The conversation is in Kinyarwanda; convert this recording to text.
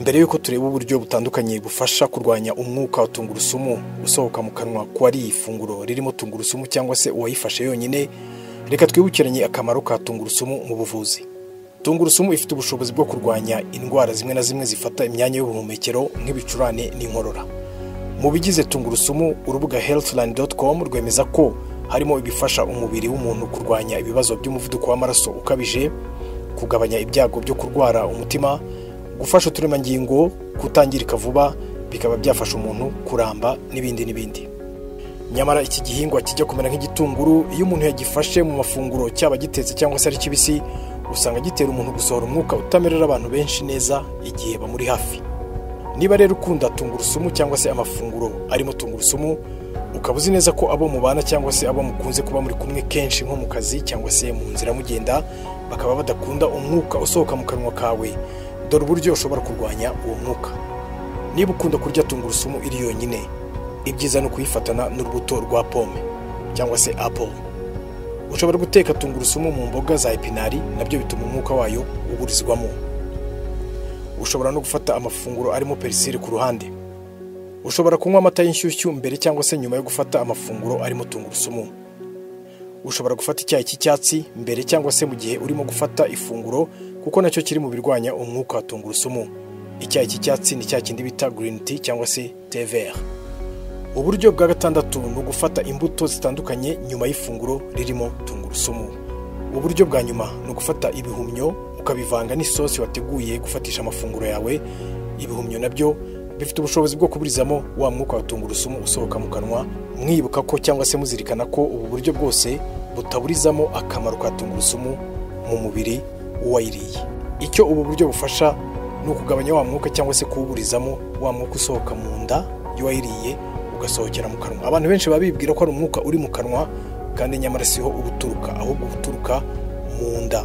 Mbere yuko tureba uburyo butandukanye bufasha kurwanya umwuka wa tungurusumu usohoka mu kanwa ko ari ifunguro ririmo tungurusumu cyangwa se uwayifashe yonyine, reka twibukiranye akamaro ka tungurusumu mu buvuzi. Tungurusumu ifite ubushobozi bwo kurwanya indwara zimwe na zimwe zifata imyanya y'ubuhumekero nk'ibicurane n'inkorora. Mu bigize tungurusumu, urubuga healthline.com rwemeza ko harimo ibifasha umubiri w'umuntu kurwanya ibibazo by'umuvuduko w'amaraso ukabije, kugabanya ibyago byo kurwara umutima, gufasha uturemangingo kutangirika vuba, bikaba byafasha umuntu kuramba n'ibindi. Nyamara iki gihingwa kijya kumera nk'igitunguru, iyo umuntu yagifashe mu mafunguro cyaba gitetse cyangwa se ari kibisi, usanga gitera umuntu gusohora umwuka utamerera abantu benshi neza igihe bamuri hafi. Niba rero ukunda tungurusumu cyangwa se amafunguro arimo tungurusumu, ukaba uzi neza ko abo mubana cyangwa se abo mukunze kuba muri kumwe kenshi nko mu kazi cyangwa se mu nzira mugenda bakaba badakunda umwuka usohoka mu kanwa kawe, dore uburyo ushobora kurwanya uwo mwuka. Niba ukunda kurya tungurusumu iri yonyine, ibyiza ni ukuyifatana n'urubuto rwa pome cyangwa se apple. Ushobora guteka tungurusumu mu mboga za epinari, nabyo bituma umwuka wayo uburizwamo. Ushobora no gufata amafunguro arimo perisile ku ruhande. Ushobora kunywa amata y'inshyushyu mbere cyangwa se nyuma yo gufata amafunguro arimo tungurusumu. Ushobora gufata icyayi cy'icyatsi mbere cyangwa se mu gihe urimo gufata ifunguro, kuko nacyo kiri mu birwanya umwuka wa tungurusumu. Icyayi cy'icyatsi ni cya kindi bita green tea cyangwa se thé vert. Uburyo bwa gatandatu ni ugufata imbuto zitandukanye nyuma y'ifunguro ririmo tungurusumu. Uburyo bwa nyuma ni ugufata ibihumyo ukabivanga n'isosi wateguye gufatisha amafunguro yawe. Ibihumyo nabyo bifite ubushobozi bwo kuburizamo wa mwuka wa tungurusumu usohoka mu kanwa, mwibuka ko cyangwa se muzirikana ko ubu buryo bwose butaburizamo akamaro ka tungurusumu mu mubiri uwayiriye. Icyo ubu buryo bufasha ni ukugabanya wa mwuka cyangwa se kuwuburizamo wa mwuka usohoka mu nda y'uwayiriye ugasohokera mu kanwa. Abantu benshi babibwira ko ari umwuka uri mu kanwa, kandi nyamara siho ubuturuka, ahubwo ubuturuka mu nda.